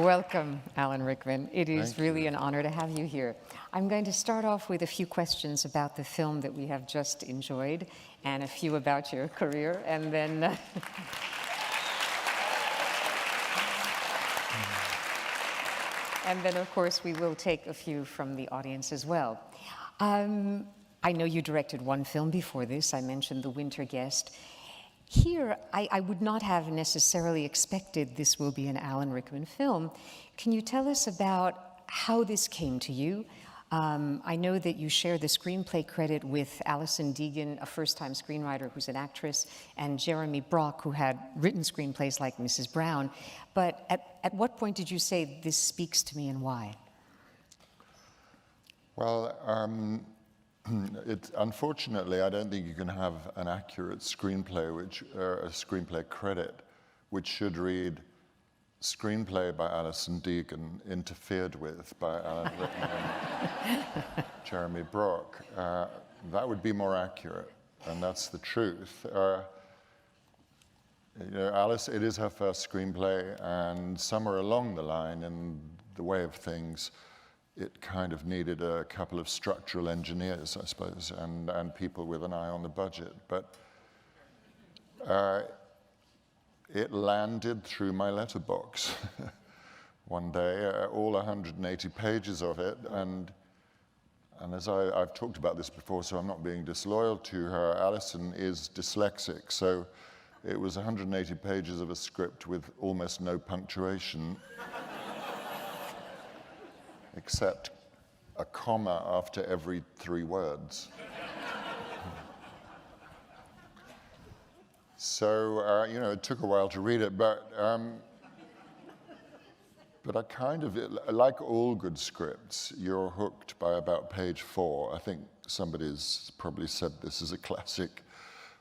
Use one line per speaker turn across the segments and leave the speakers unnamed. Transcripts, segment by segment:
Welcome, Alan Rickman. It is
Thank
really
you.
an honor to have you here. I'm going to start off with a few questions about the film that we have just enjoyed and a few about your career, and then and then, of course, we will take a few from the audience as well. I know you directed one film before this. I mentioned The Winter Guest. Here, I would not have necessarily expected this will be an Alan Rickman film. Can you tell us about how this came to you? I know that you share the screenplay credit with Alison Deegan, a first-time screenwriter who's an actress, and Jeremy Brock, who had written screenplays like Mrs. Brown. But at what point did you say, this speaks to me, and why?
Well, unfortunately, I don't think you can have an accurate screenplay, a screenplay credit, which should read screenplay by Alison Deegan, interfered with by Alan Rickman and Jeremy Brock. That would be more accurate, and that's the truth. Alice, it is her first screenplay, and somewhere along the line, in the way of things, it kind of needed a couple of structural engineers, I suppose, and people with an eye on the budget. But it landed through my letterbox one day, all 180 pages of it. And as I've talked about this before, so I'm not being disloyal to her, Alison is dyslexic. So it was 180 pages of a script with almost no punctuation, except a comma after every 3 words. So, it took a while to read it, but I kind of, like all good scripts, you're hooked by about page 4. I think somebody's probably said this is a classic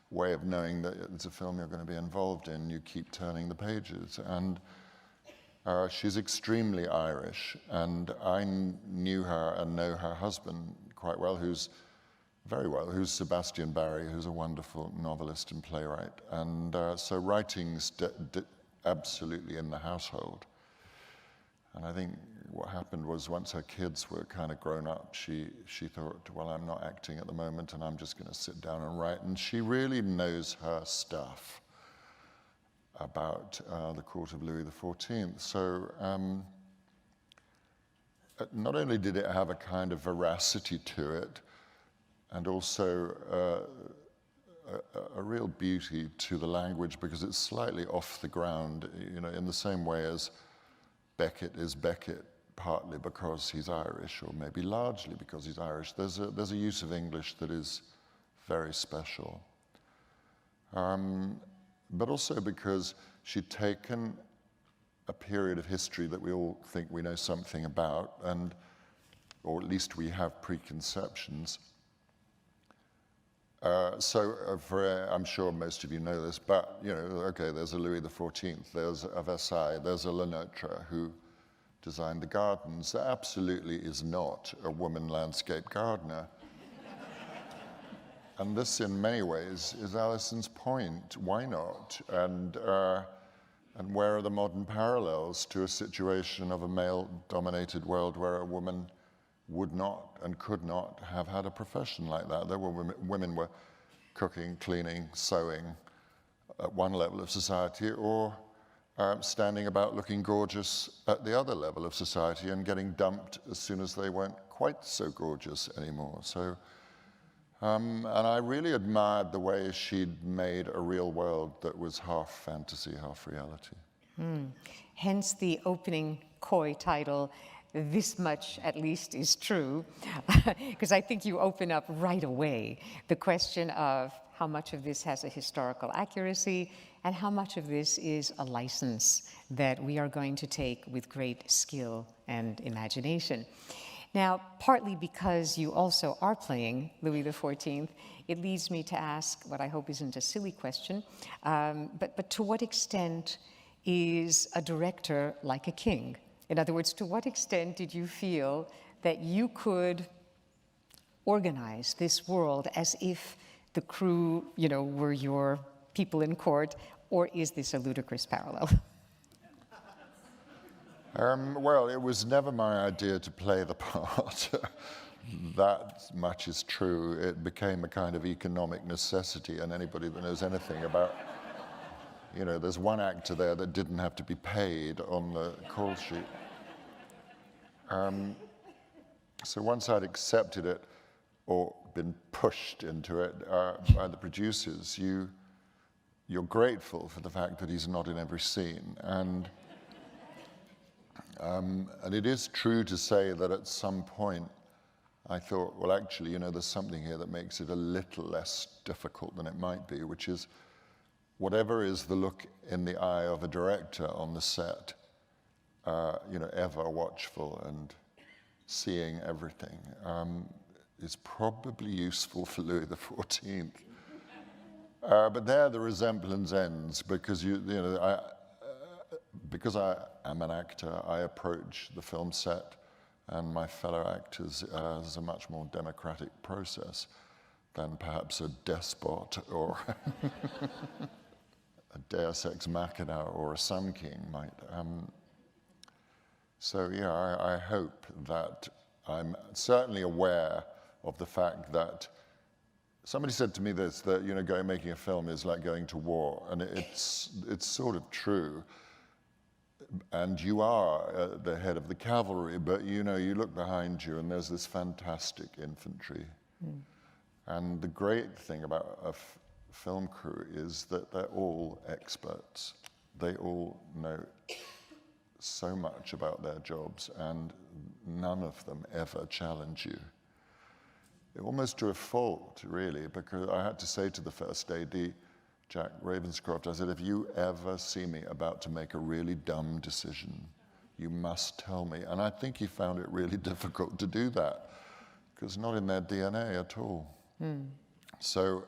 way of knowing that it's a film you're going to be involved in. You keep turning the pages. And she's extremely Irish, and I knew her and know her husband quite well, who's Sebastian Barry, who's a wonderful novelist and playwright. And so writing's absolutely in the household. And I think what happened was once her kids were kind of grown up, she thought, well, I'm not acting at the moment, and I'm just going to sit down and write. And she really knows her stuff about the court of Louis XIV. So not only did it have a kind of veracity to it, and also a real beauty to the language, because it's slightly off the ground, in the same way as Beckett is Beckett, partly because he's Irish, or maybe largely because he's Irish. There's a use of English that is very special. But also because she'd taken a period of history that we all think we know something about, or at least we have preconceptions. I'm sure most of you know this, but, okay, there's a Louis XIV, there's a Versailles, there's a Lenotre who designed the gardens. There absolutely is not a woman landscape gardener. And this, in many ways, is Alison's point. Why not? And where are the modern parallels to a situation of a male-dominated world where a woman would not and could not have had a profession like that? There were women were cooking, cleaning, sewing at one level of society, or standing about looking gorgeous at the other level of society and getting dumped as soon as they weren't quite so gorgeous anymore. So. And I really admired the way she'd made a real world that was half fantasy, half reality.
Hence the opening coy title, This Much at Least is True, because I think you open up right away the question of how much of this has a historical accuracy and how much of this is a license that we are going to take with great skill and imagination. Now, partly because you also are playing Louis XIV, it leads me to ask what I hope isn't a silly question, but to what extent is a director like a king? In other words, to what extent did you feel that you could organize this world as if the crew, were your people in court, or is this a ludicrous parallel?
Well, it was never my idea to play the part. That much is true. It became a kind of economic necessity, and anybody that knows anything about, you know, there's one actor there that didn't have to be paid on the call sheet. So once I'd accepted it or been pushed into it by the producers, you're grateful for the fact that he's not in every scene. And it is true to say that at some point I thought, well, actually, you know, there's something here that makes it a little less difficult than it might be, which is whatever is the look in the eye of a director on the set, you know, ever watchful and seeing everything, is probably useful for Louis XIV. But there the resemblance ends because because I am an actor, I approach the film set and my fellow actors as a much more democratic process than perhaps a despot or a Deus Ex Machina or a Sun King might. So yeah, I hope that I'm certainly aware of the fact that somebody said to me this, that, you know, making a film is like going to war, and it's sort of true. And you are the head of the cavalry, but you know, you look behind you and there's this fantastic infantry. Mm. And the great thing about a film crew is that they're all experts. They all know so much about their jobs, and none of them ever challenge you. Almost to a fault, really, because I had to say to the first AD, Jack Ravenscroft, I said, if you ever see me about to make a really dumb decision, you must tell me. And I think he found it really difficult to do that, because not in their DNA at all. Mm. So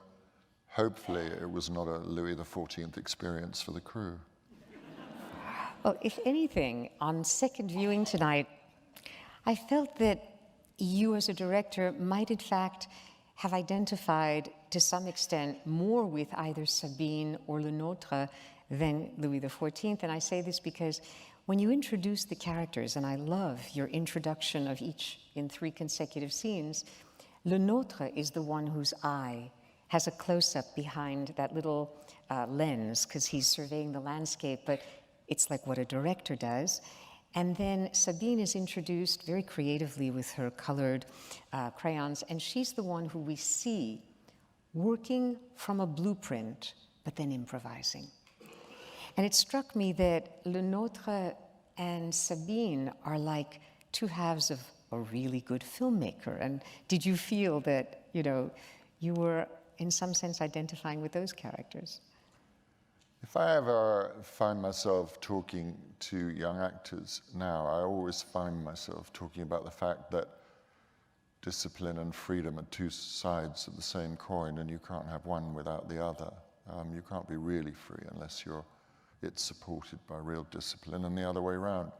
hopefully it was not a Louis XIV experience for the crew.
Well, if anything, on second viewing tonight, I felt that you as a director might in fact have identified to some extent more with either Sabine or Le Nôtre than Louis XIV. And I say this because when you introduce the characters, and I love your introduction of each in 3 consecutive scenes, Le Nôtre is the one whose eye has a close-up behind that little lens because he's surveying the landscape, but it's like what a director does. And then Sabine is introduced very creatively with her colored crayons, and she's the one who we see working from a blueprint, but then improvising. And it struck me that Le Nôtre and Sabine are like 2 halves of a really good filmmaker. And did you feel that, you know, you were in some sense identifying with those characters?
If I ever find myself talking to young actors now, I always find myself talking about the fact that discipline and freedom are 2 sides of the same coin, and you can't have one without the other. You can't be really free unless it's supported by real discipline, and the other way around.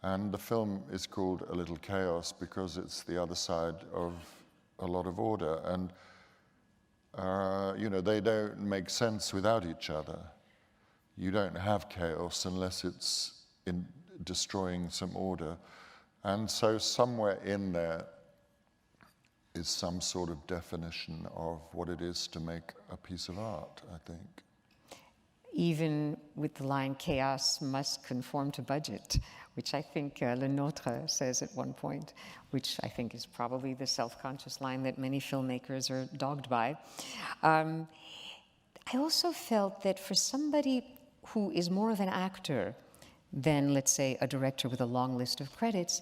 And the film is called A Little Chaos because it's the other side of a lot of order. And, you know, they don't make sense without each other. You don't have chaos unless it's in destroying some order. And so somewhere in there is some sort of definition of what it is to make a piece of art, I think.
Even with the line, chaos must conform to budget, which I think Le Nôtre says at one point, which I think is probably the self-conscious line that many filmmakers are dogged by. I also felt that for somebody who is more of an actor than, let's say, a director with a long list of credits,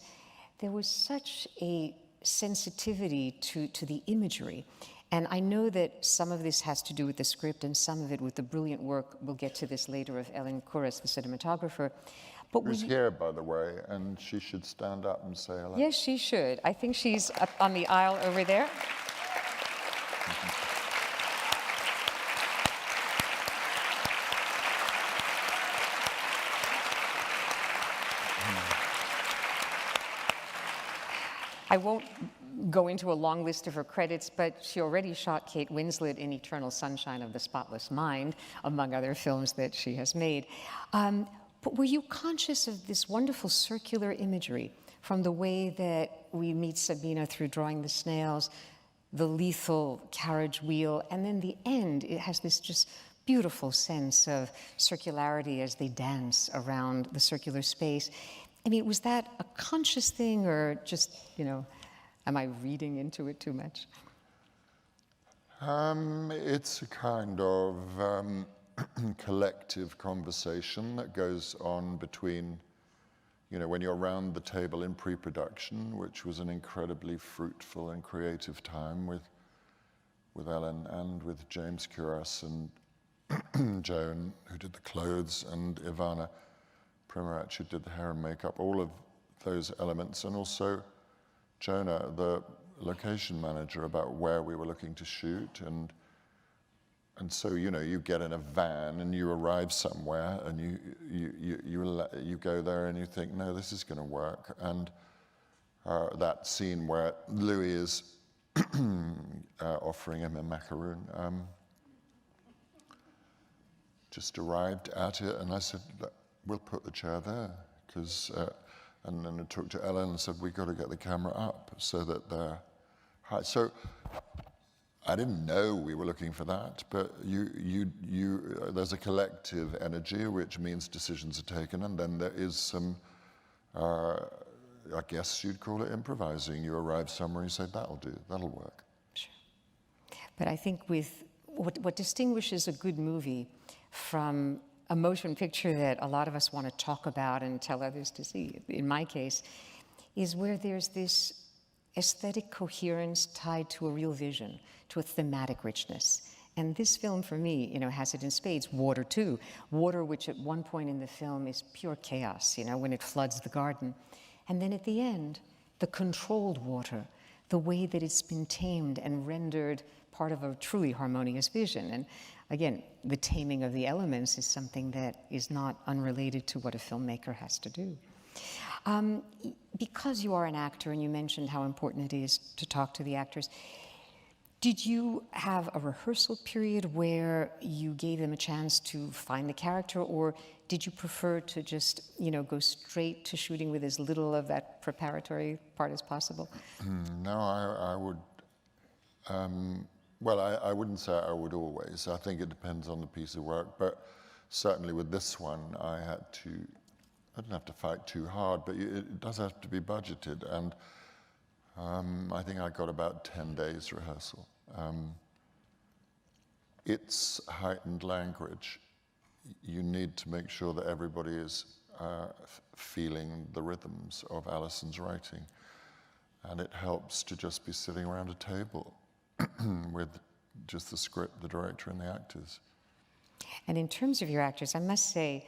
there was such a sensitivity to the imagery. And I know that some of this has to do with the script and some of it with the brilliant work, we'll get to this later, of Ellen Kuras, the cinematographer. But
who's here, by the way, and she should stand up and say hello.
Yes, she should. I think she's up on the aisle over there. I won't go into a long list of her credits, but she already shot Kate Winslet in Eternal Sunshine of the Spotless Mind, among other films that she has made. But were you conscious of this wonderful circular imagery from the way that we meet Sabina through drawing the snails, the lethal carriage wheel, and then the end, it has this just beautiful sense of circularity as they dance around the circular space. I mean, was that a conscious thing or just, am I reading into it too much?
It's a kind of collective conversation that goes on between, when you're around the table in pre-production, which was an incredibly fruitful and creative time with Ellen and with James Curas and Joan, who did the clothes, and Ivana Primorac, who did the hair and makeup, all of those elements, and also Jonah, the location manager, about where we were looking to shoot, and so you get in a van and you arrive somewhere and you go there and you think, no, this is going to work. And that scene where Louis is offering him a macaroon, just arrived at it, and I said, we'll put the chair there, because and then I talked to Ellen and said, we've got to get the camera up so that they're high. So I didn't know we were looking for that, but there's a collective energy, which means decisions are taken, and then there is some, I guess you'd call it improvising. You arrive somewhere and you say, that'll do, that'll work.
Sure. But I think with what distinguishes a good movie from a motion picture that a lot of us want to talk about and tell others to see, in my case, is where there's this aesthetic coherence tied to a real vision, to a thematic richness. And this film, for me, has it in spades. Water, too. Water, which at one point in the film is pure chaos, when it floods the garden. And then at the end, the controlled water, the way that it's been tamed and rendered part of a truly harmonious vision. And again, the taming of the elements is something that is not unrelated to what a filmmaker has to do. Because you are an actor, and you mentioned how important it is to talk to the actors, did you have a rehearsal period where you gave them a chance to find the character, or did you prefer to just, go straight to shooting with as little of that preparatory part as possible?
No, I would. Well, I wouldn't say I would always. I think it depends on the piece of work, but certainly with this one, I didn't have to fight too hard, but it does have to be budgeted, and I think I got about 10 days rehearsal. It's heightened language. You need to make sure that everybody is feeling the rhythms of Alison's writing, and it helps to just be sitting around a table with just the script, the director, and the actors.
And in terms of your actors, I must say,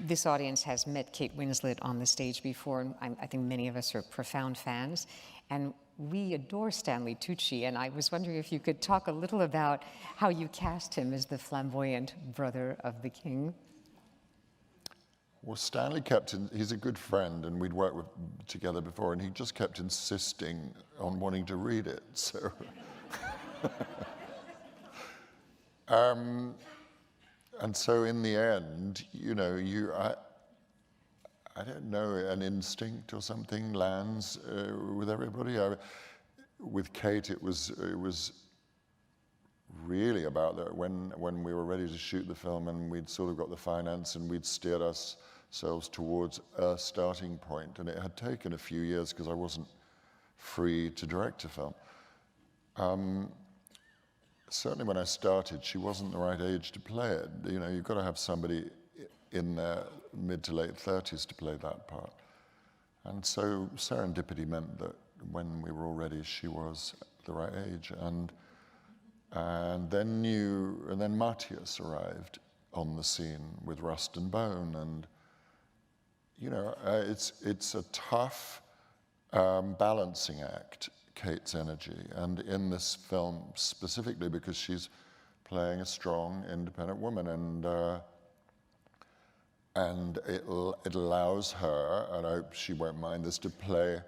this audience has met Kate Winslet on the stage before, and I think many of us are profound fans, and we adore Stanley Tucci, and I was wondering if you could talk a little about how you cast him as the flamboyant brother of the king.
Well, Stanley he's a good friend, and we'd worked together before, and he just kept insisting on wanting to read it, so. And so in the end, I don't know, an instinct or something lands with everybody. With Kate, it was really about that when we were ready to shoot the film and we'd sort of got the finance and we'd steered ourselves towards a starting point. And it had taken a few years because I wasn't free to direct a film. Certainly when I started, she wasn't the right age to play it. You've got to have somebody in their mid to late 30s to play that part. And so serendipity meant that when we were all ready, she was the right age. And then Matthias arrived on the scene with Rust and Bone, and it's a tough balancing act, Kate's energy, and in this film specifically because she's playing a strong, independent woman, and it allows her, and I hope she won't mind this, to play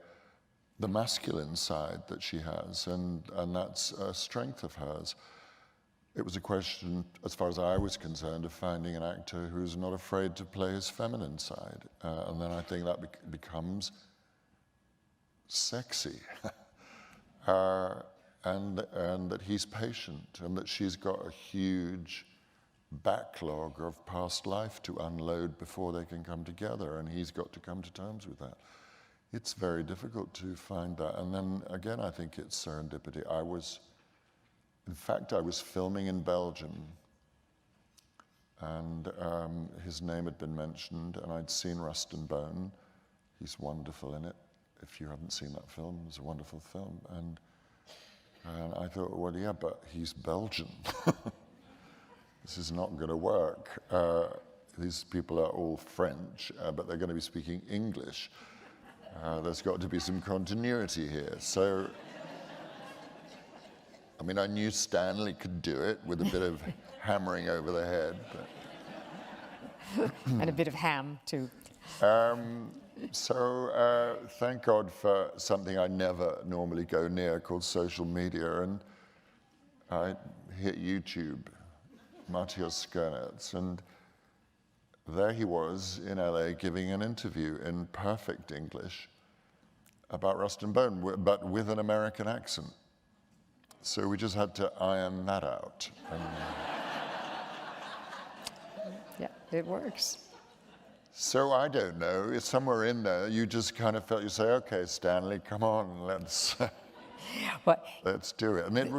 the masculine side that she has, and that's a strength of hers. it was a question, as far as I was concerned, of finding an actor who's not afraid to play his feminine side. And then I think that becomes sexy. And that he's patient, and that she's got a huge backlog of past life to unload before they can come together, and he's got to come to terms with that. It's very difficult to find that. And then again, I think it's serendipity. In fact, I was filming in Belgium, and his name had been mentioned, and I'd seen Rust and Bone. He's wonderful in it. If you haven't seen that film, it's a wonderful film. And I thought, well, yeah, but he's Belgian. This is not going to work. These people are all French, but they're going to be speaking English. There's got to be some continuity here. So, I mean, I knew Stanley could do it with a bit of hammering over the head. But
And a bit of ham, too.
So thank God for something I never normally go near called social media. And I hit YouTube, Matthias Skernetz, and there he was in LA giving an interview in perfect English about Rust and Bone, but with an American accent. So we just had to iron that out. And
Yeah, it works.
so I don't know, it's somewhere in there, you just kind of felt, you say, okay, Stanley, come on, let's do it. And it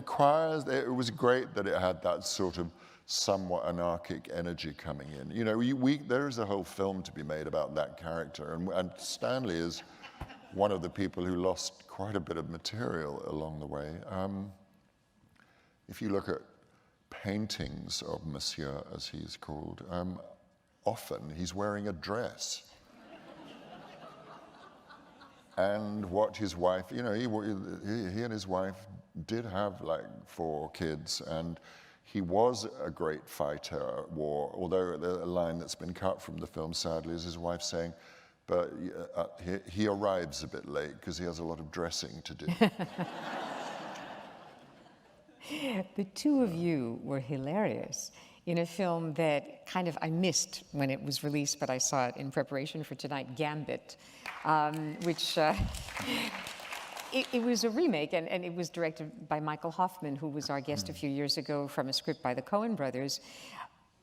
was great that it had that sort of somewhat anarchic energy coming in. You know, there is a whole film to be made about that character, and Stanley is one of the people who lost quite a bit of material along the way. If you look at paintings of Monsieur, as he's called, often he's wearing a dress. And what his wife, you know, he and his wife did have like 4 kids, and he was a great fighter at war, although the line that's been cut from the film, sadly, is his wife saying, but he arrives a bit late because he has a lot of dressing to do.
The two of you were hilarious in a film that kind of I missed when it was released, but I saw it in preparation for tonight, Gambit, which it was a remake, and it was directed by Michael Hoffman, who was our guest a few years ago, from a script by the Coen brothers.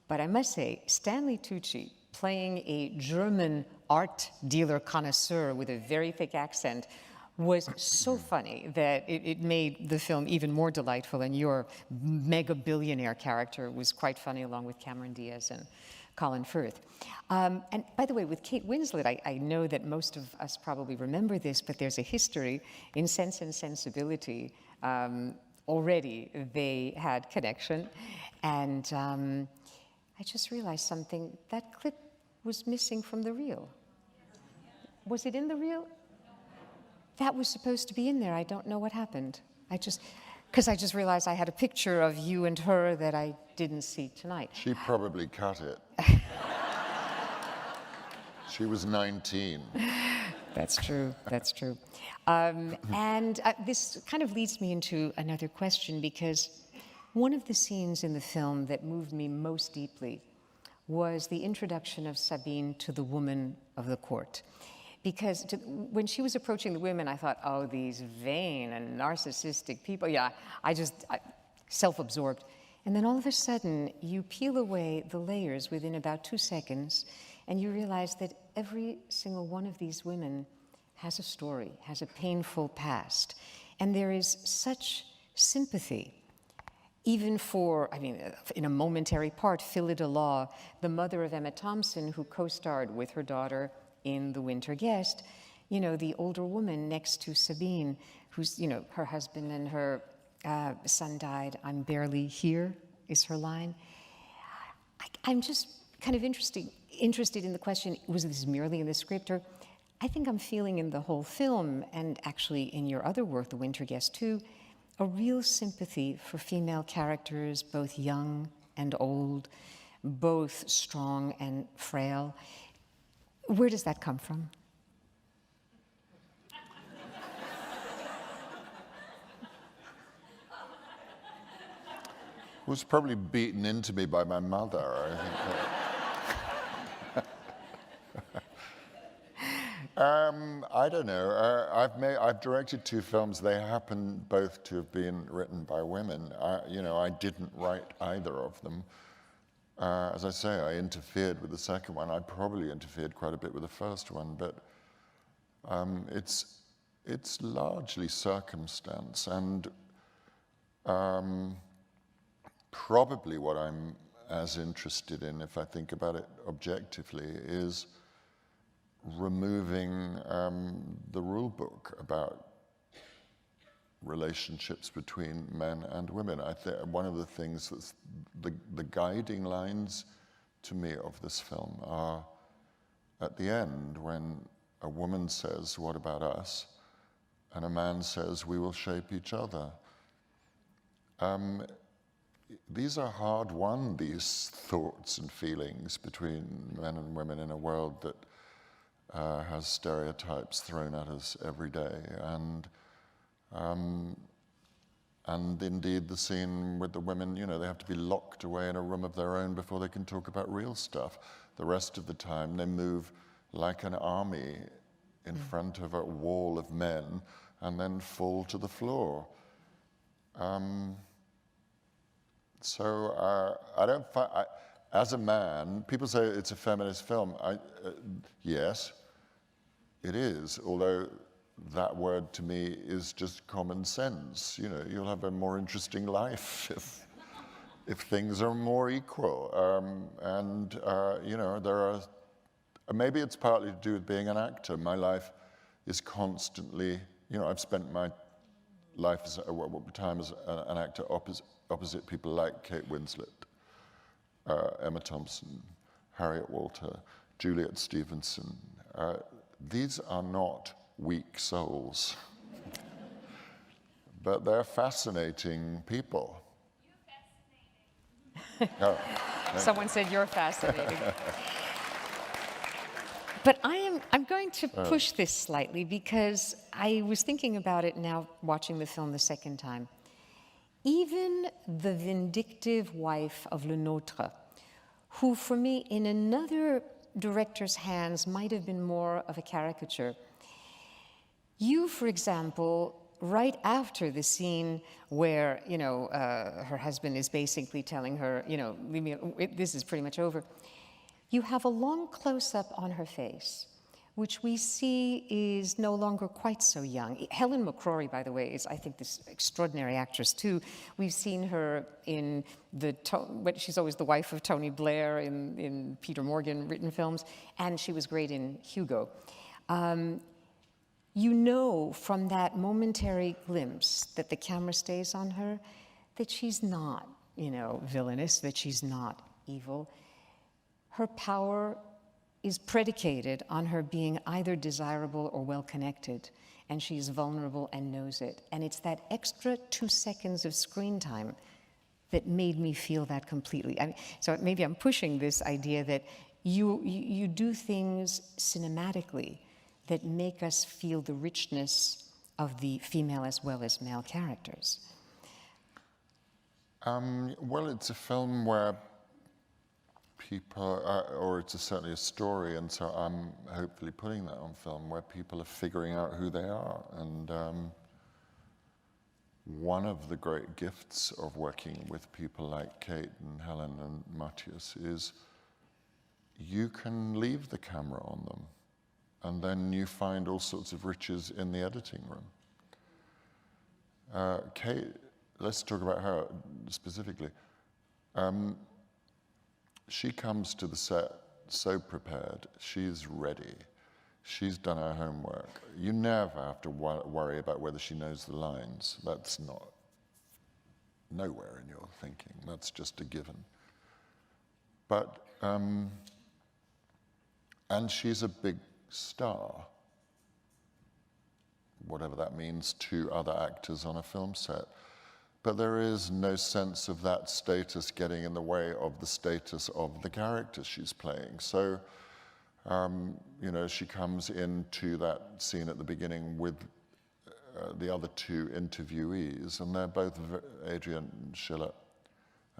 But I must say, Stanley Tucci playing a German art dealer connoisseur with a very thick accent was so funny that it made the film even more delightful, and your mega billionaire character was quite funny, along with Cameron Diaz and Colin Firth. And by the way, with Kate Winslet, I know that most of us probably remember this, but there's a history in Sense and Sensibility. Already they had connection, and I just realized something. That clip was missing from the reel. Was it in the reel? That was supposed to be in there. I don't know what happened. Because I just realized I had a picture of you and her that I didn't see tonight.
She probably cut it. She was 19.
That's true, that's true. And this kind of leads me into another question, because one of the scenes in the film that moved me most deeply was the introduction of Sabine to the woman of the court. Because when she was approaching the women, I thought, oh, these vain and narcissistic people. Yeah, self-absorbed. And then all of a sudden, you peel away the layers within about 2 seconds, and you realize that every single one of these women has a story, has a painful past. And there is such sympathy, even for, in a momentary part, Phyllida Law, the mother of Emma Thompson, who co-starred with her daughter in The Winter Guest, the older woman next to Sabine, who's, her husband and her son died. I'm barely here, is her line. I'm just kind of interested in the question, was this merely in the script? Or I think I'm feeling in the whole film, and actually in your other work, The Winter Guest too, a real sympathy for female characters, both young and old, both strong and frail. Where does that come from?
was probably beaten into me by my mother, I think. I don't know. I've directed 2 films. They happen both to have been written by women. I didn't write either of them. As I say, I interfered with the second one. I probably interfered quite a bit with the first one, but it's largely circumstance, and probably what I'm as interested in, if I think about it objectively, is removing the rule book about relationships between men and women. I think one of the things that's the guiding lines to me of this film are at the end when a woman says, "What about us?" and a man says, "We will shape each other." These are hard won, these thoughts and feelings between men and women in a world that has stereotypes thrown at us every day. And indeed the scene with the women, they have to be locked away in a room of their own before they can talk about real stuff. The rest of the time they move like an army in front of a wall of men and then fall to the floor. As a man, people say it's a feminist film. Yes, it is, although that word to me is just common sense. You'll have a more interesting life if things are more equal. There are, maybe it's partly to do with being an actor. My life is constantly, I've spent my life as an actor opposite people like Kate Winslet, Emma Thompson, Harriet Walter, Juliet Stevenson. These are not weak souls, but they're fascinating people.
You're fascinating. Someone said you're fascinating. But I'm going to push this slightly because I was thinking about it now watching the film the second time. Even the vindictive wife of Le Nôtre, who for me in another director's hands might have been more of a caricature. You, for example, right after the scene where, her husband is basically telling her, leave me, this is pretty much over, you have a long close-up on her face, which we see is no longer quite so young. Helen McCrory, by the way, is, I think, this extraordinary actress, too. We've seen her in she's always the wife of Tony Blair in Peter Morgan written films, and she was great in Hugo. From that momentary glimpse that the camera stays on her, that she's not, villainous, that she's not evil. Her power is predicated on her being either desirable or well-connected, and she's vulnerable and knows it. And it's that extra 2 seconds of screen time that made me feel that completely. So maybe I'm pushing this idea that you do things cinematically that make us feel the richness of the female as well as male characters.
Well, it's a film where people, or it's certainly a story, and so I'm hopefully putting that on film, where people are figuring out who they are. And one of the great gifts of working with people like Kate and Helen and Matthias is you can leave the camera on them, and then you find all sorts of riches in the editing room. Kate, let's talk about her specifically. She comes to the set so prepared. She's ready. She's done her homework. You never have to worry about whether she knows the lines. That's nowhere in your thinking. That's just a given. But, and she's a big star, whatever that means to other actors on a film set. But there is no sense of that status getting in the way of the status of the character she's playing. So, she comes into that scene at the beginning with the other 2 interviewees, and they're both Adrian Schiller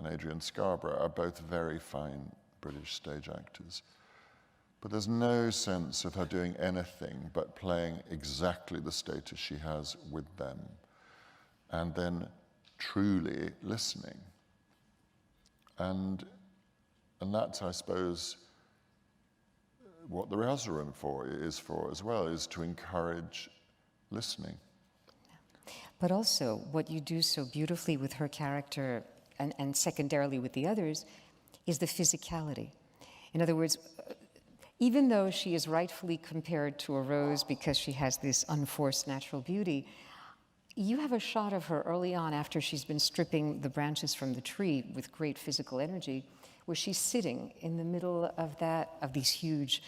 and Adrian Scarborough are both very fine British stage actors. But there's no sense of her doing anything but playing exactly the status she has with them, and then truly listening. And that's, I suppose, what the rehearsal room is for as well, is to encourage listening.
But also, what you do so beautifully with her character, and secondarily with the others, is the physicality. In other words, even though she is rightfully compared to a rose because she has this unforced natural beauty, you have a shot of her early on after she's been stripping the branches from the tree with great physical energy, where she's sitting in the middle of these huge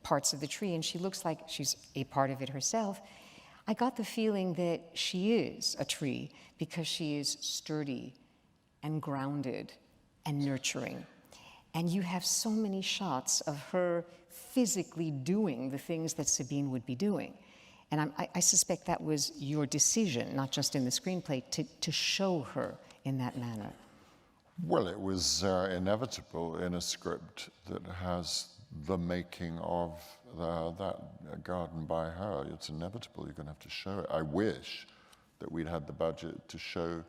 parts of the tree, and she looks like she's a part of it herself. I got the feeling that she is a tree because she is sturdy and grounded and nurturing. And you have so many shots of her physically doing the things that Sabine would be doing. And I suspect that was your decision, not just in the screenplay, to show her in that manner.
Well, it was inevitable in a script that has the making of that garden by her. It's inevitable, you're going to have to show it. I wish that we'd had the budget to show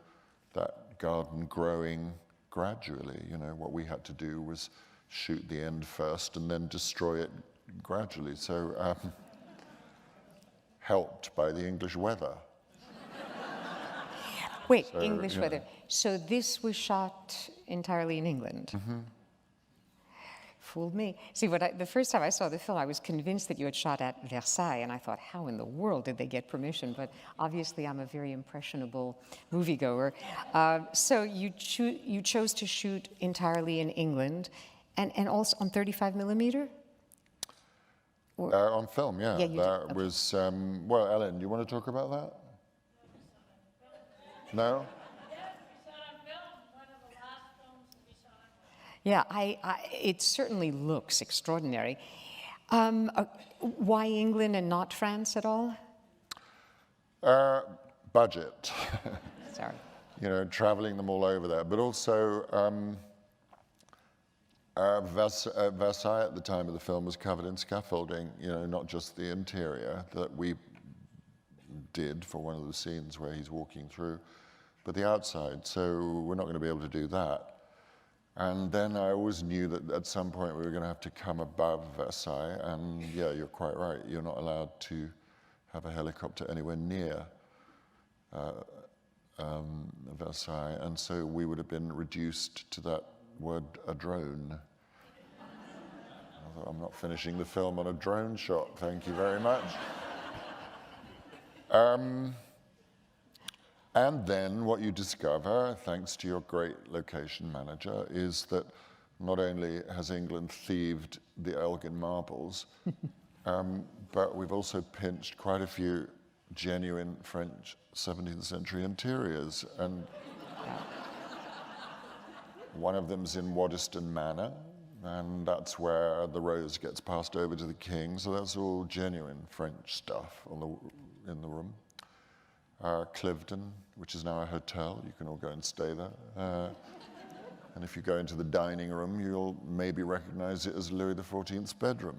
that garden growing gradually. You know, what we had to do was shoot the end first and then destroy it gradually. So, helped by the English weather.
Wait, so, English weather. So this was shot entirely in England? Mm-hmm. Fooled me. See, the first time I saw the film, I was convinced that you had shot at Versailles, and I thought, how in the world did they get permission? But obviously, I'm a very impressionable moviegoer. So you chose to shoot entirely in England, and also on 35 millimeter?
On film, yeah.
Yeah,
that was, well, Ellen, do you want to talk about that? No?
Yeah, it certainly looks extraordinary. Why England and not France at all?
Budget.
Sorry.
You know, traveling them all over there. But also, Versailles at the time of the film was covered in scaffolding, you know, not just the interior that we did for one of the scenes where he's walking through, but the outside. So we're not going to be able to do that. And then I always knew that at some point we were going to have to come above Versailles. And yeah, you're quite right. You're not allowed to have a helicopter anywhere near Versailles. And so we would have been reduced to that word, a drone. I thought, I'm not finishing the film on a drone shot. Thank you very much. And then what you discover, thanks to your great location manager, is that not only has England thieved the Elgin marbles, but we've also pinched quite a few genuine French 17th century interiors. And one of them's in Waddesdon Manor, and that's where the rose gets passed over to the king. So that's all genuine French stuff in the room. Cliveden, which is now a hotel. You can all go and stay there. And if you go into the dining room, you'll maybe recognize it as Louis XIV's bedroom.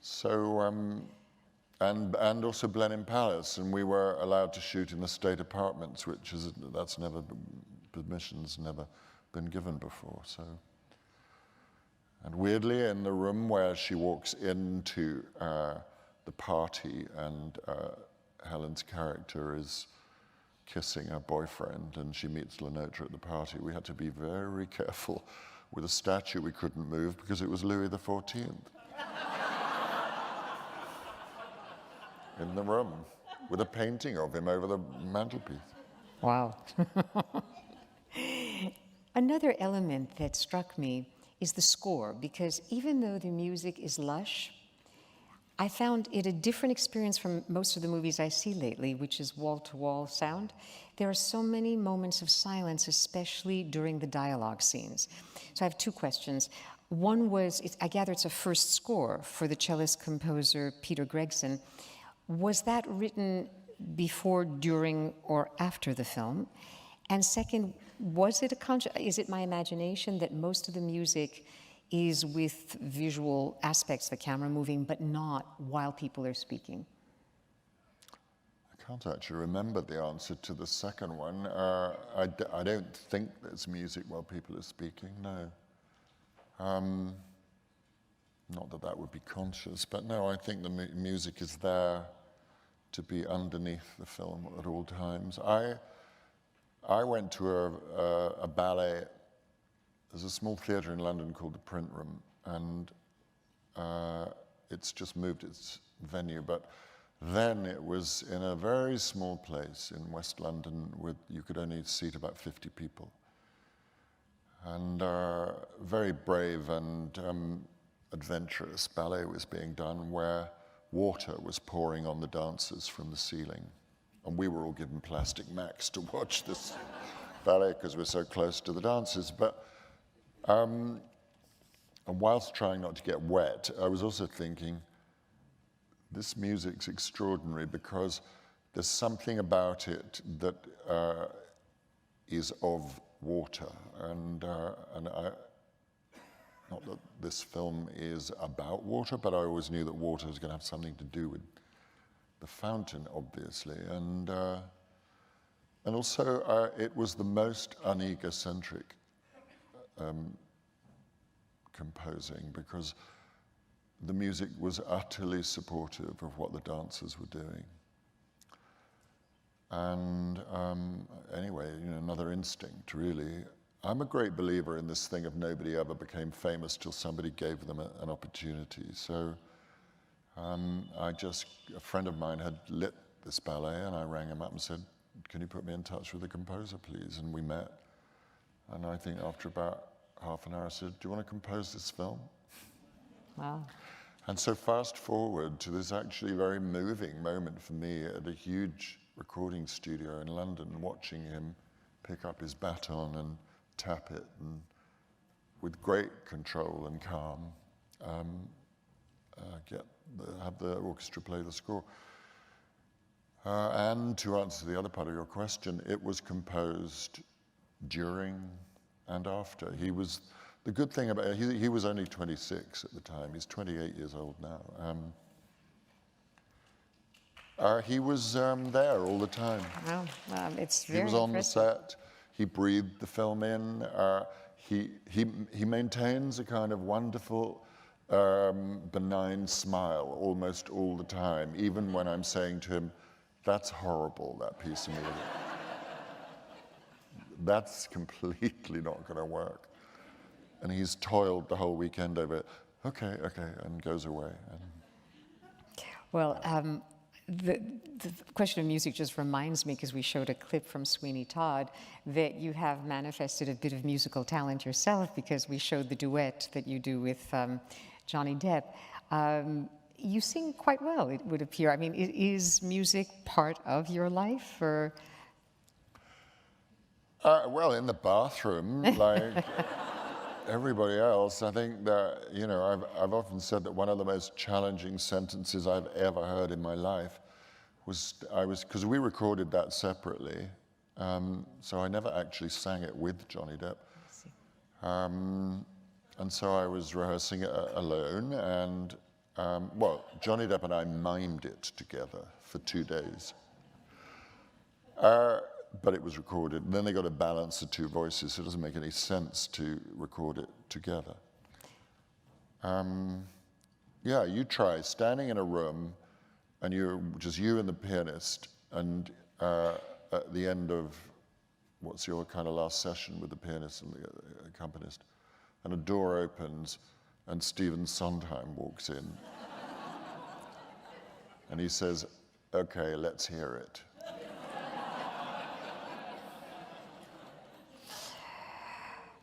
So, and also Blenheim Palace, and we were allowed to shoot in the state apartments, permission's never been given before. So, and weirdly, in the room where she walks into the party, and Helen's character is kissing her boyfriend, and she meets Lenotre at the party. We had to be very careful with a statue we couldn't move because it was Louis XIV in the room with a painting of him over the mantelpiece.
Wow. Another element that struck me is the score, because even though the music is lush, I found it a different experience from most of the movies I see lately, which is wall-to-wall sound. There are so many moments of silence, especially during the dialogue scenes. So I have two questions. One was, I gather it's a first score for the cellist composer Peter Gregson. Was that written before, during, or after the film? And second, is it my imagination that most of the music is with visual aspects, the camera moving, but not while people are speaking?
I can't actually remember the answer to the second one. I don't think there's music while people are speaking, no. Not that that would be conscious, but no, I think the music is there to be underneath the film at all times. I went to a ballet. There's a small theatre in London called the Print Room, and it's just moved its venue, but then it was in a very small place in West London with, you could only seat about 50 people. And very brave and adventurous ballet was being done where water was pouring on the dancers from the ceiling. And we were all given plastic macs to watch this ballet because we're so close to the dancers. But and whilst trying not to get wet, I was also thinking, this music's extraordinary because there's something about it that is of water. And not that this film is about water, but I always knew that water was going to have something to do with the fountain, obviously. And also, it was the most unegocentric composing because the music was utterly supportive of what the dancers were doing. And anyway, another instinct, really. I'm a great believer in this thing of nobody ever became famous till somebody gave them an opportunity. So a friend of mine had lit this ballet, and I rang him up and said, can you put me in touch with the composer, please? And we met. And I think after about half an hour, I said, do you want to compose this film?
Wow.
And so fast forward to this actually very moving moment for me at a huge recording studio in London, watching him pick up his baton and tap it, and with great control and calm, have the orchestra play the score. And to answer the other part of your question, it was composed during and after. The good thing about it, he was only 26 at the time. He's 28 years old now. He was there all the time.
Wow, it's very
He was on
impressive.
the set. He breathed the film in. He maintains a kind of wonderful, benign smile almost all the time, even when I'm saying to him, that's horrible, that piece of music. That's completely not going to work. And he's toiled the whole weekend over it. Okay, and goes away.
Well, the question of music just reminds me, because we showed a clip from Sweeney Todd, that you have manifested a bit of musical talent yourself, because we showed the duet that you do with Johnny Depp. You sing quite well, it would appear. I mean, is music part of your life, or?
Well, in the bathroom, like everybody else. I think that, I've often said that one of the most challenging sentences I've ever heard in my life was, because we recorded that separately, so I never actually sang it with Johnny Depp. And so I was rehearsing it alone, and Johnny Depp and I mimed it together for 2 days. But it was recorded. And then they got to balance the two voices, so it doesn't make any sense to record it together. You try standing in a room, and you're just you and the pianist, and at the end of what's your kind of last session with the pianist and the accompanist, and a door opens, and Stephen Sondheim walks in. And he says, okay, let's hear it.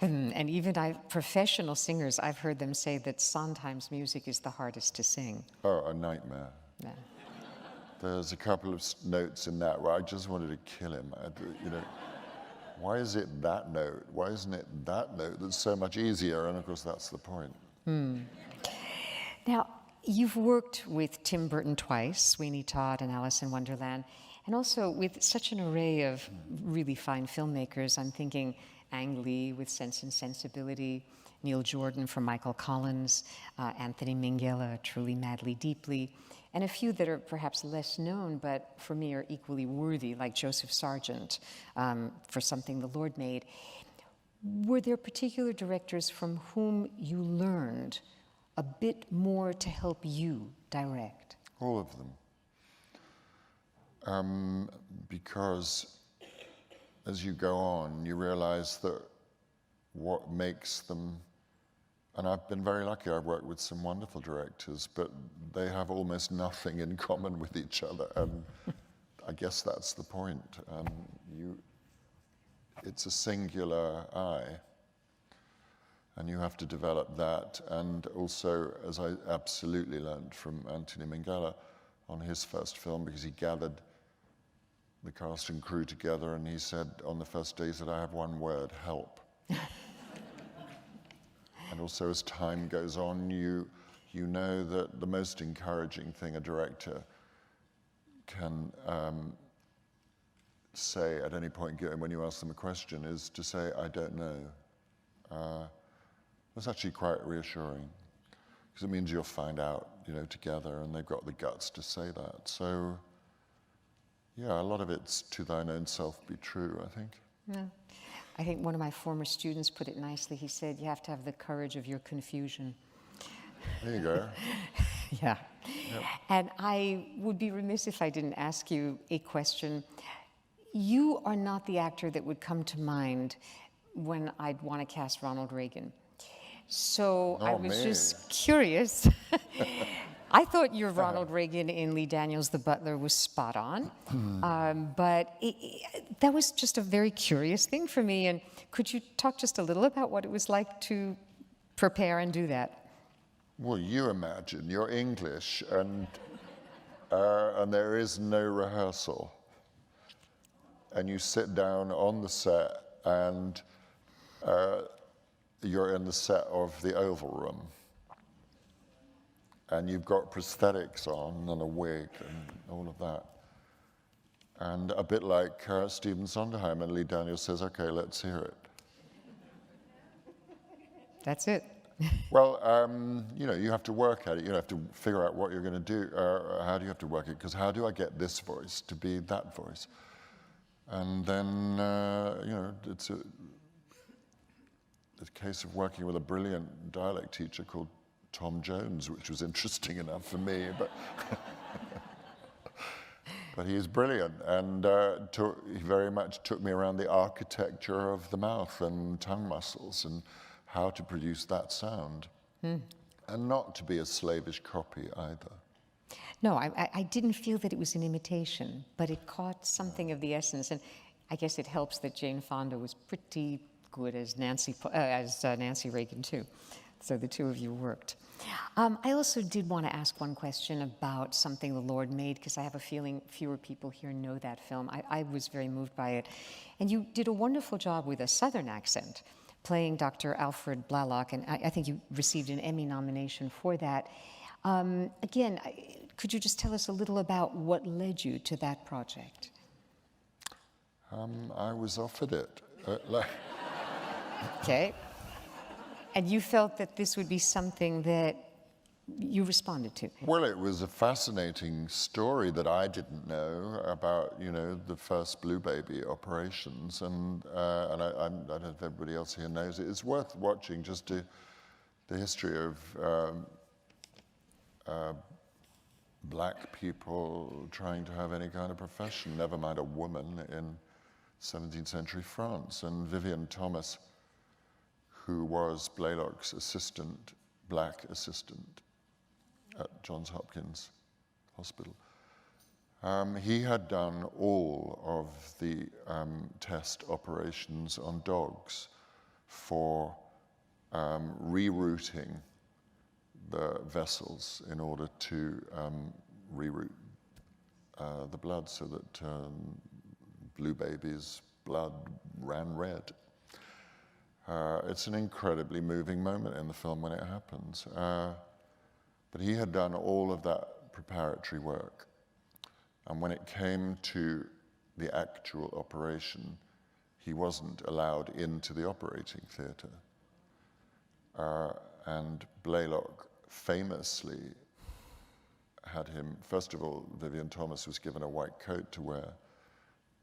And even professional singers, I've heard them say that Sondheim's music is the hardest to sing.
Oh, a nightmare.
Yeah.
There's a couple of notes in that where I just wanted to kill him. Why is it that note? Why isn't it that note that's so much easier? And of course, that's the point.
Now, You've worked with Tim Burton twice, Sweeney Todd and Alice in Wonderland, and also with such an array of really fine filmmakers. I'm thinking Ang Lee with Sense and Sensibility, Neil Jordan from Michael Collins, Anthony Minghella, Truly Madly Deeply, and a few that are perhaps less known, but for me are equally worthy, like Joseph Sargent for Something the Lord Made. Were there particular directors from whom you learned a bit more to help you direct?
All of them. Because as you go on, you realize that what makes them, and I've been very lucky, I've worked with some wonderful directors, but they have almost nothing in common with each other. And I guess that's the point. It's a singular eye. And you have to develop that. And also, as I absolutely learned from Anthony Minghella on his first film, because he gathered the cast and crew together and he said, on the first day, he said, I have one word, help. And also, as time goes on, you know that the most encouraging thing a director can say at any point when you ask them a question is to say, I don't know. That's actually quite reassuring, because it means you'll find out, together, and they've got the guts to say that. So, yeah, a lot of it's to thine own self be true, I think.
Yeah. I think one of my former students put it nicely. He said, you have to have the courage of your confusion.
There you go.
Yeah.
Yep.
And I would be remiss if I didn't ask you a question. You are not the actor that would come to mind when I'd want to cast Ronald Reagan. So I was just curious. I thought your Ronald Reagan in Lee Daniels' The Butler was spot on, but that was just a very curious thing for me. And could you talk just a little about what it was like to prepare and do that?
Well, you imagine, you're English, and there is no rehearsal. And you sit down on the set, and you're in the set of the Oval Room. And you've got prosthetics on and a wig and all of that. And a bit like Stephen Sondheim, and Lee Daniels says, okay, let's hear it.
That's it.
Well, you have to work at it. You have to figure out what you're going to do. How do you have to work it? Because how do I get this voice to be that voice? And then, it's a case of working with a brilliant dialect teacher called Tom Jones, which was interesting enough for me, but he is brilliant, and he very much took me around the architecture of the mouth and tongue muscles and how to produce that sound, and not to be a slavish copy either.
No, I didn't feel that it was an imitation, but it caught something of the essence, and I guess it helps that Jane Fonda was pretty good as Nancy Reagan too. So the two of you worked. I also did want to ask one question about Something the Lord Made, because I have a feeling fewer people here know that film. I was very moved by it. And you did a wonderful job with a Southern accent, playing Dr. Alfred Blalock, and I think you received an Emmy nomination for that. Again, could you just tell us a little about what led you to that project?
I was offered it.
Okay. And you felt that this would be something that you responded to?
Well, it was a fascinating story that I didn't know about, the first Blue Baby operations, and I don't know if everybody else here knows it. It's worth watching just the history of black people trying to have any kind of profession, never mind a woman, in 17th century France. And Vivian Thomas, who was Blaylock's black assistant at Johns Hopkins Hospital. He had done all of the test operations on dogs for rerouting the vessels in order to reroute the blood so that Blue Baby's blood ran red. It's an incredibly moving moment in the film when it happens. But he had done all of that preparatory work. And when it came to the actual operation, he wasn't allowed into the operating theatre. And Blaylock famously had him, first of all, Vivian Thomas was given a white coat to wear.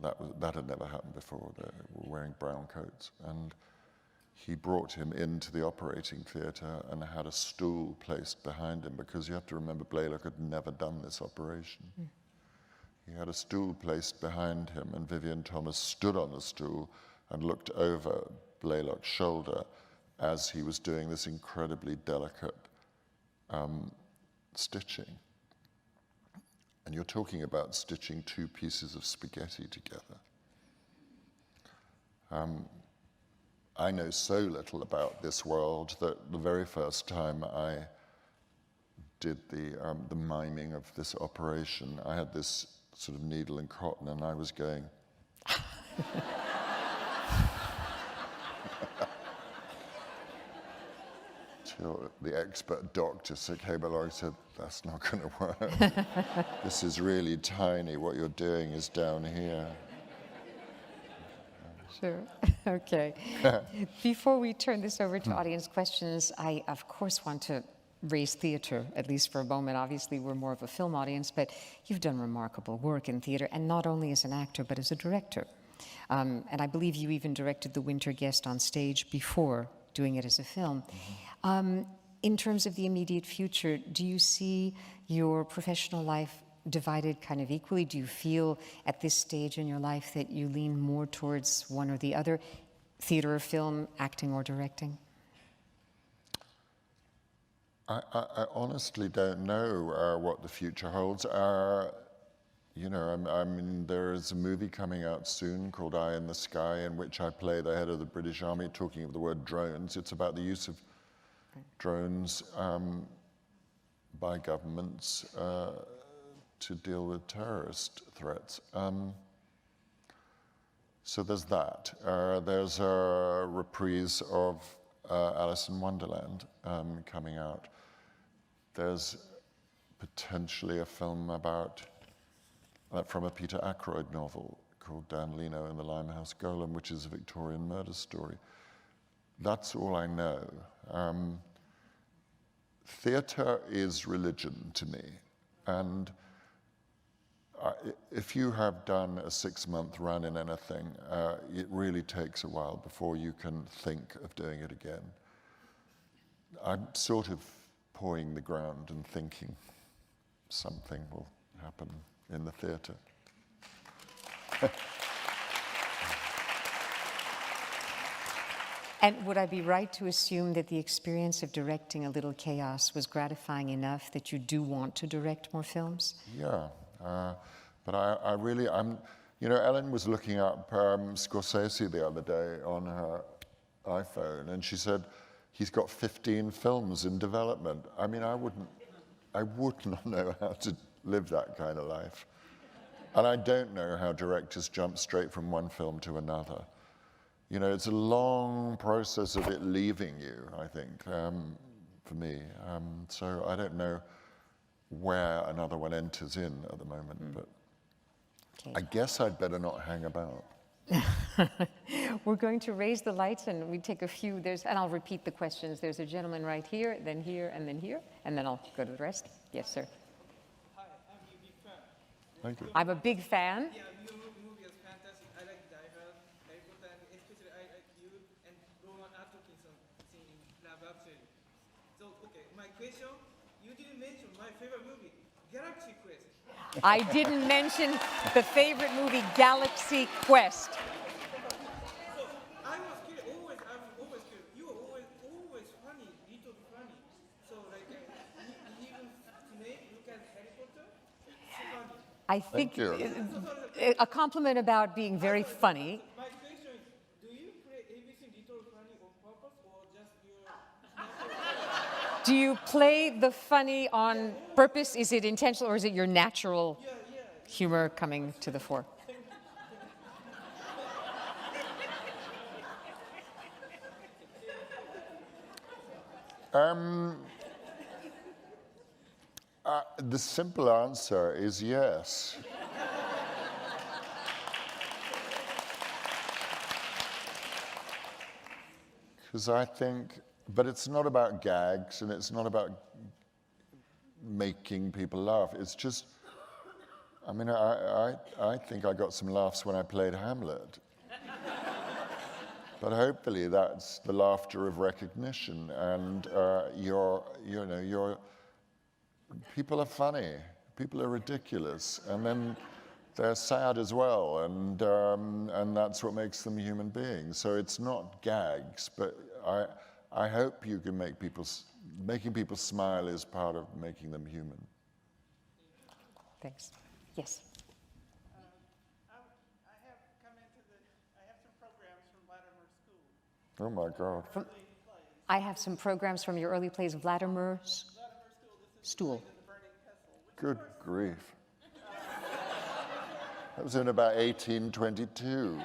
That had never happened before. They were wearing brown coats. And he brought him into the operating theatre and had a stool placed behind him, because you have to remember Blaylock had never done this operation. Mm. He had a stool placed behind him, and Vivian Thomas stood on the stool and looked over Blaylock's shoulder as he was doing this incredibly delicate stitching. And you're talking about stitching two pieces of spaghetti together. I know so little about this world that the very first time I did the miming of this operation, I had this sort of needle and cotton, and I was going. Till the expert doctor came along and said, "That's not going to work. This is really tiny. What you're doing is down here."
Sure. Okay. Before we turn this over to audience questions, I, of course, want to raise theater, at least for a moment. Obviously, we're more of a film audience, but you've done remarkable work in theater, and not only as an actor, but as a director. And I believe you even directed The Winter Guest on stage before doing it as a film. Mm-hmm. In terms of the immediate future, do you see your professional life divided kind of equally? Do you feel at this stage in your life that you lean more towards one or the other, theater or film, acting or directing?
I honestly don't know what the future holds. You know, I mean, there is a movie coming out soon called Eye in the Sky, in which I play the head of the British Army, talking of the word drones. It's about the use of drones by governments to deal with terrorist threats. So there's that. There's a reprise of Alice in Wonderland coming out. There's potentially a film about, from a Peter Ackroyd novel called Dan Leno and the Limehouse Golem, which is a Victorian murder story. That's all I know. Theatre is religion to me, and if you have done a 6-month run in anything, it really takes a while before you can think of doing it again. I'm sort of pawing the ground and thinking something will happen in the theatre.
And would I be right to assume that the experience of directing A Little Chaos was gratifying enough that you do want to direct more films?
Yeah, but I really, you know, Ellen was looking up Scorsese the other day on her iPhone, and she said he's got 15 films in development. I mean, I would not know how to live that kind of life. And I don't know how directors jump straight from one film to another. You know, it's a long process of it leaving you, I think, for me. So I don't know where another one enters in at the moment, but okay. I guess I'd better not hang about.
We're going to raise the lights and we take a few, and I'll repeat the questions. There's a gentleman right here, then here, and then I'll go to the rest. Yes, sir.
Hi, I'm a big fan.
Thank you.
I'm a big fan.
Yeah, your movie is fantastic. I like Die Hard, Harry Potter, and especially I like you and Rowan Atkinson singing Love Actually. So, okay, my question, you didn't mention my favorite movie, Galaxy Quest.
I didn't mention the favorite movie, Galaxy Quest.
So, I was curious, always curious. You are always funny, little funny. So, like, even today, look at Harry Potter, so funny.
I think
you.
a compliment about being very funny.
My question is, do you play everything little funny on purpose or just your natural?
Do you play the funny on purpose? Is it intentional or is it your natural humor coming to the fore?
The simple answer is yes. Because I think, but it's not about gags and it's not about making people laugh. It's just, I mean, I think I got some laughs when I played Hamlet. But hopefully that's the laughter of recognition, and people are funny, people are ridiculous, and then they're sad as well, and that's what makes them human beings. So it's not gags, but I hope you can making people smile is part of making them human.
Thanks. Yes.
I have some programs from Latimer School.
Oh my God.
I have some programs from your early plays, Latimer Stool.
Good grief. That was in about 1822.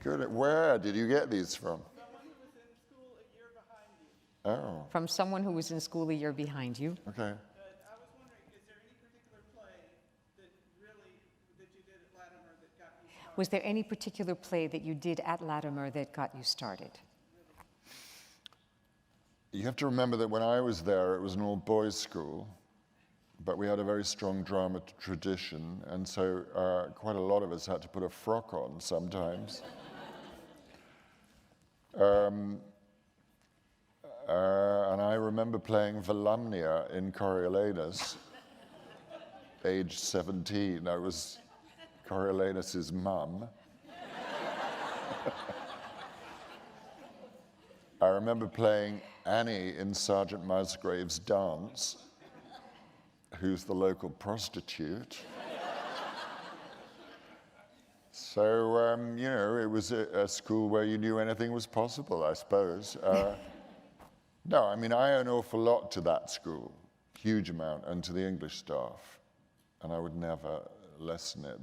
Good. Where did you get these from?
Someone who was in school a year behind you.
Oh,
From someone who was in school a year behind you.
okay.
But I was wondering, is there any particular play that you did at Latimer that got you started?
Was there any particular play that you did at Latimer that got you started?
You have to remember that when I was there, it was an all-boys school, but we had a very strong drama tradition, and so quite a lot of us had to put a frock on sometimes. And I remember playing Volumnia in Coriolanus, age 17. I was Coriolanus's mum. I remember playing Annie in Sergeant Musgrave's Dance, who's the local prostitute. So, it was a school where you knew anything was possible, I suppose. No, I mean, I owe an awful lot to that school, huge amount, and to the English staff, and I would never lessen it.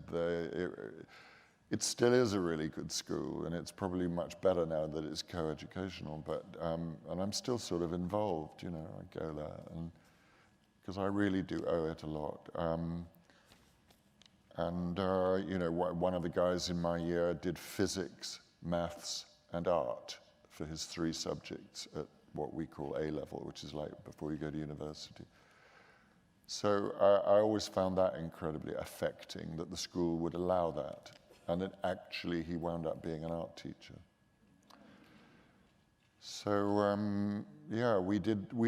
It still is a really good school, and it's probably much better now that it's co-educational, but, and I'm still sort of involved, I go there, and because I really do owe it a lot. One of the guys in my year did physics, maths, and art for his 3 subjects at what we call A-level, which is like before you go to university. So I always found that incredibly affecting, that the school would allow that. And then actually he wound up being an art teacher. So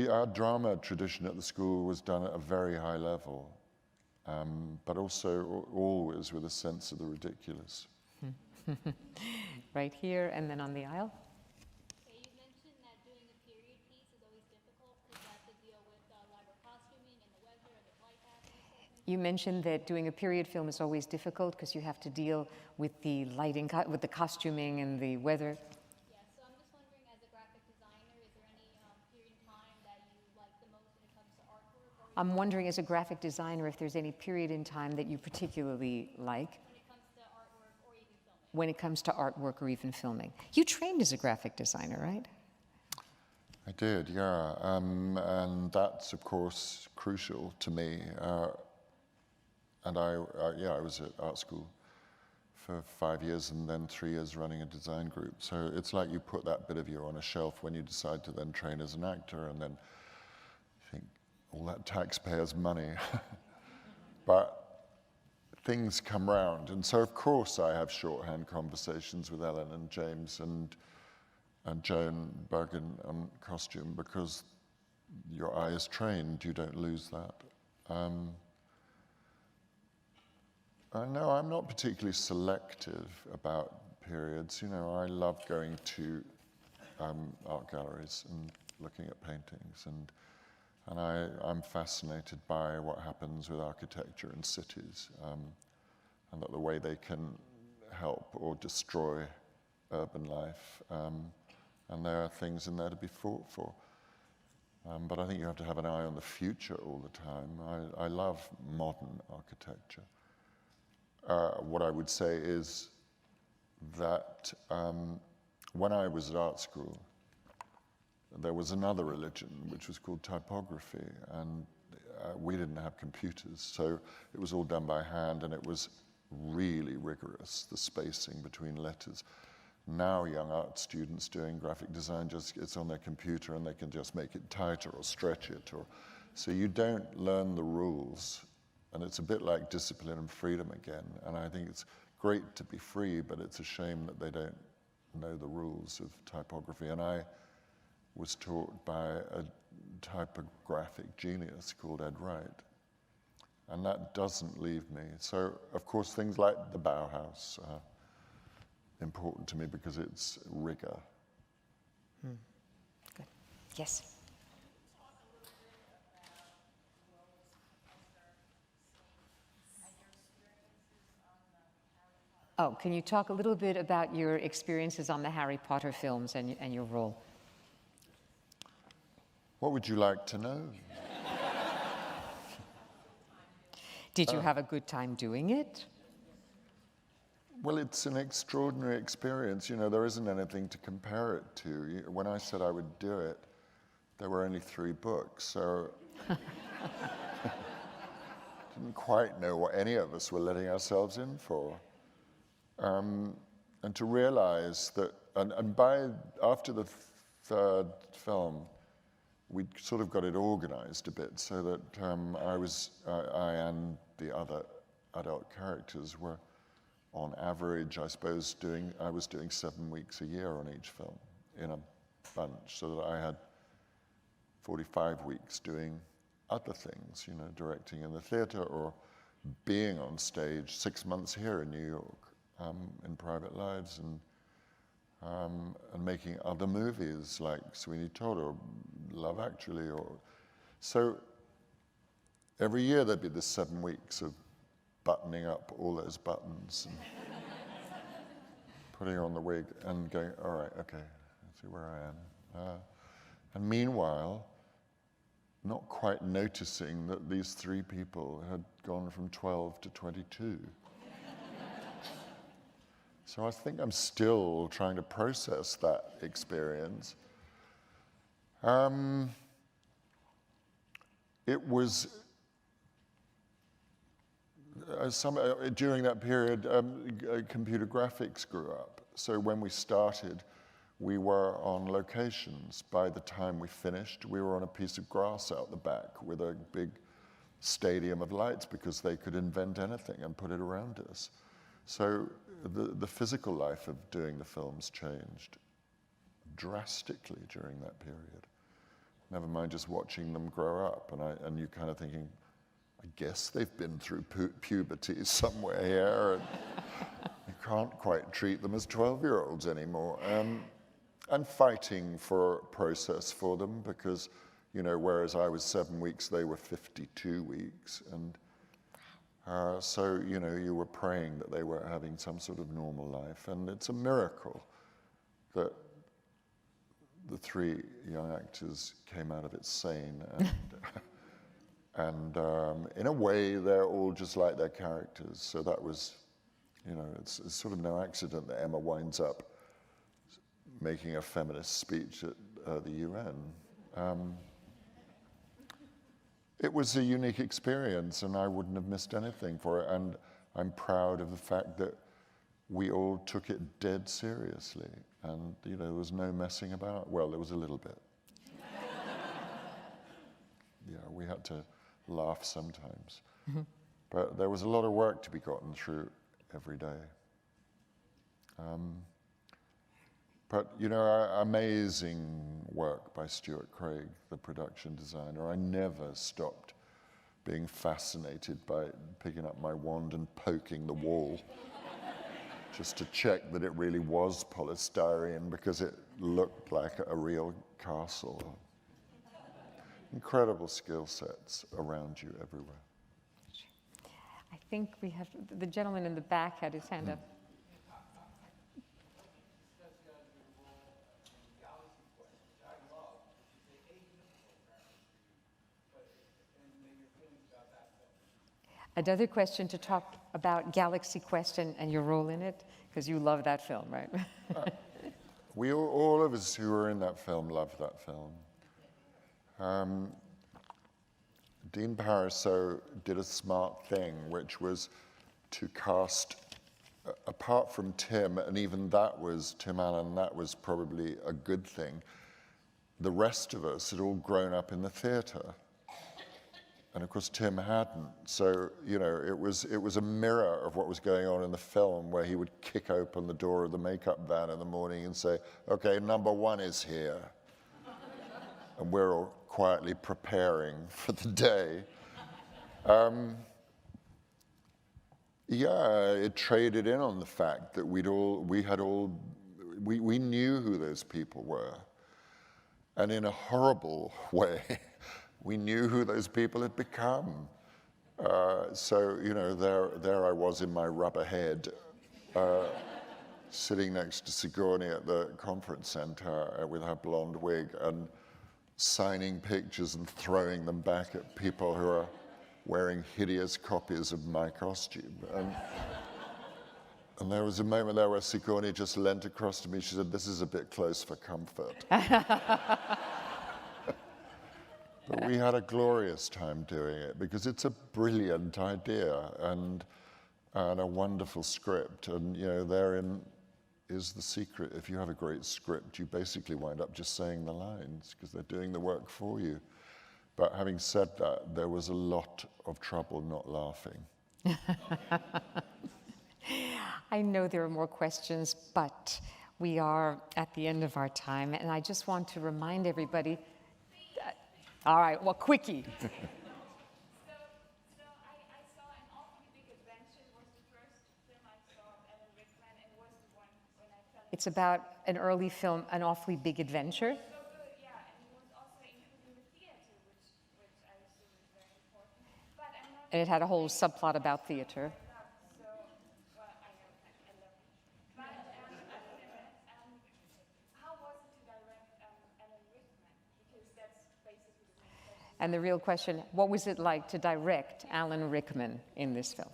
our drama tradition at the school was done at a very high level, but also always with a sense of the ridiculous.
Right here and then on the aisle.
Okay, you mentioned that doing a period piece is always difficult because you have to deal with elaborate costuming and the weather and the flight patterns.
You mentioned that doing a period film is always difficult because you have to deal with the lighting, with the costuming and the weather.
Yeah, so I'm just wondering, as a graphic designer, is there any period in time that you like the most when it comes to artwork? Or
I'm wondering, as a graphic designer, if there's any period in time that you particularly like
when it comes to artwork or even filming?
You trained as a graphic designer, right?
I did, yeah. And that's, of course, crucial to me. And I was at art school for 5 years and then 3 years running a design group. So it's like you put that bit of you on a shelf when you decide to then train as an actor, and then you think, all that taxpayers' money. But things come round. And so, of course, I have shorthand conversations with Ellen and James and Joan Bergen on costume, because your eye is trained, you don't lose that. No, I'm not particularly selective about periods. I love going to art galleries and looking at paintings, and I'm fascinated by what happens with architecture in cities, and that the way they can help or destroy urban life, and there are things in there to be fought for. But I think you have to have an eye on the future all the time. I love modern architecture. What I would say is that when I was at art school, there was another religion which was called typography, and we didn't have computers, so it was all done by hand, and it was really rigorous, the spacing between letters. Now young art students doing graphic design, it's on their computer and they can just make it tighter or stretch it. So you don't learn the rules, and it's a bit like discipline and freedom again. And I think it's great to be free, but it's a shame that they don't know the rules of typography. And I was taught by a typographic genius called Ed Wright. And that doesn't leave me. So, of course, things like the Bauhaus are important to me because it's rigor.
Good. Yes. Oh, can you talk a little bit about your experiences on the Harry Potter films and your role?
What would you like to know?
Did you have a good time doing it?
Well, it's an extraordinary experience. You know, there isn't anything to compare it to. When I said I would do it, there were only 3 books, so didn't quite know what any of us were letting ourselves in for. And to realize that, after the 3rd film, we sort of got it organized a bit so that I and the other adult characters were, on average, I suppose, I was doing 7 weeks a year on each film in a bunch, so that I had 45 weeks doing other things, you know, directing in the theater or being on stage 6 months here in New York in Private Lives, and making other movies like Sweeney Todd or Love Actually. So every year there'd be this 7 weeks of buttoning up all those buttons and putting on the wig and going, all right, okay, let's see where I am. And meanwhile, not quite noticing that these 3 people had gone from 12 to 22. So I think I'm still trying to process that experience. It was during that period, computer graphics grew up. So when we started, we were on locations. By the time we finished, we were on a piece of grass out the back with a big stadium of lights because they could invent anything and put it around us. So the physical life of doing the films changed drastically during that period. Never mind just watching them grow up, and you kind of thinking, I guess they've been through puberty somewhere here, and you can't quite treat them as 12-year-olds anymore. And fighting for process for them because, you know, whereas I was 7 weeks, they were 52 weeks. And so, you know, you were praying that they were having some sort of normal life. And it's a miracle that the 3 young actors came out of it sane. And in a way, they're all just like their characters. So that was, you know, it's sort of no accident that Emma winds up making a feminist speech at the UN. It was a unique experience, and I wouldn't have missed anything for it. And I'm proud of the fact that we all took it dead seriously. And, you know, there was no messing about. Well, there was a little bit. Yeah, we had to laugh sometimes. Mm-hmm. But there was a lot of work to be gotten through every day. But, you know, amazing work by Stuart Craig, the production designer. I never stopped being fascinated by picking up my wand and poking the wall just to check that it really was polystyrene because it looked like a real castle. Incredible skill sets around you everywhere.
I think we have, the gentleman in the back had his hand up. Another question to talk about Galaxy Quest and your role in it, because you love that film, right?
all of us who were in that film loved that film. Dean Parisot did a smart thing, which was to cast, apart from Tim, and even that was, Tim Allen, that was probably a good thing, the rest of us had all grown up in the theatre. And of course, Tim hadn't. So, you know, it was a mirror of what was going on in the film, where he would kick open the door of the makeup van in the morning and say, okay, number one is here. And we're all quietly preparing for the day. Yeah, it traded in on the fact that we knew who those people were. And in a horrible way, we knew who those people had become. So, you know, there I was in my rubber head, sitting next to Sigourney at the conference center with her blonde wig and signing pictures and throwing them back at people who are wearing hideous copies of my costume. And there was a moment there where Sigourney just leant across to me. She said, "This is a bit close for comfort." But we had a glorious time doing it because it's a brilliant idea and a wonderful script. And, you know, therein is the secret. If you have a great script, you basically wind up just saying the lines because they're doing the work for you. But having said that, there was a lot of trouble not laughing.
I know there are more questions, but we are at the end of our time, and I just want to remind everybody. All right, well, quickie.
So I saw An Awfully Big Adventure was the first film I saw of Alan Rickman, and was the one when I fell in.
It's about an early film, An Awfully Big Adventure.
So good, yeah, and it was also included in the theater, which I assume is very important. But I'm not.
And it had a whole subplot about theater.
So, well, I know, I love it. But how was it to direct Alan Rickman? Because that's basically the main question.
And the real question, what was it like to direct Alan Rickman in this film?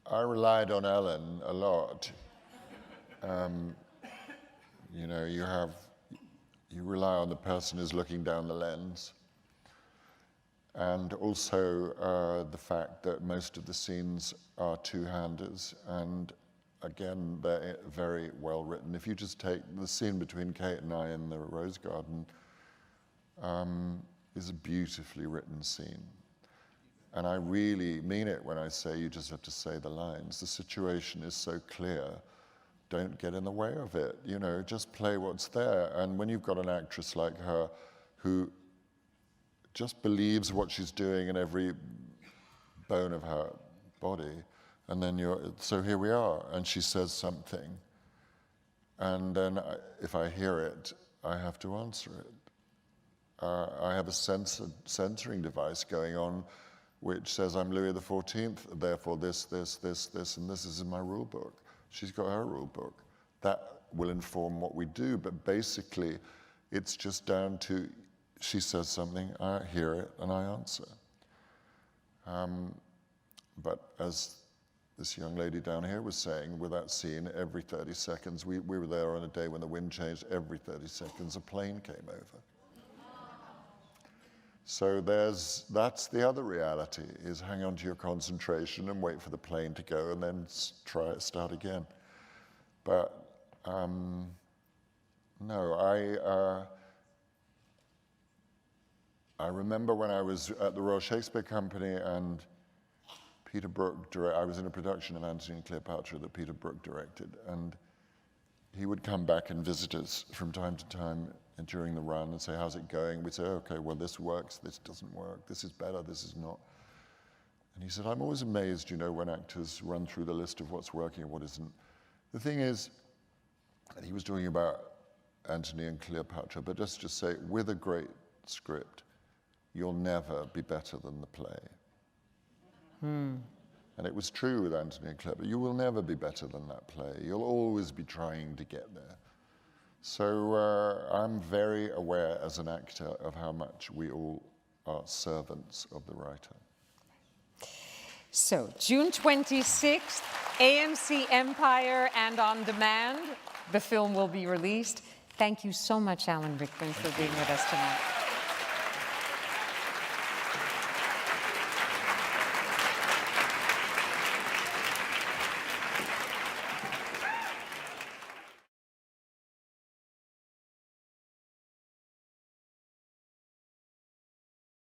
I relied on Ellen a lot. You know, you rely on the person who's looking down the lens. And also the fact that most of the scenes are two-handers. And again, they're very well written. If you just take the scene between Kate and I in the Rose Garden, is a beautifully written scene. And I really mean it when I say you just have to say the lines. The situation is so clear. Don't get in the way of it. You know, just play what's there. And when you've got an actress like her who just believes what she's doing in every bone of her body, and then so here we are, and she says something. And then if I hear it, I have to answer it. I have a censoring device going on which says I'm Louis XIV, therefore this, and this is in my rule book. She's got her rule book. That will inform what we do, but basically it's just down to, she says something, I hear it, and I answer. But as this young lady down here was saying, with that scene, every 30 seconds, we were there on a day when the wind changed, every 30 seconds a plane came over. So that's the other reality, is hang on to your concentration and wait for the plane to go and then start again. But no, I remember when I was at the Royal Shakespeare Company and Peter Brook I was in a production of Antony and Cleopatra that Peter Brook directed, and he would come back and visit us from time to time during the run and say, how's it going? We'd say, okay, well, this works, this doesn't work, this is better, this is not. And he said, I'm always amazed, you know, when actors run through the list of what's working and what isn't. The thing is, and he was talking about Antony and Cleopatra, but let's just say, with a great script, you'll never be better than the play. And it was true with Antony and Cleopatra. You will never be better than that play. You'll always be trying to get there. So I'm very aware as an actor of how much we all are servants of the writer.
So, June 26th. AMC Empire and on demand. The film will be released. Thank you so much, Alan Rickman, for being with us tonight.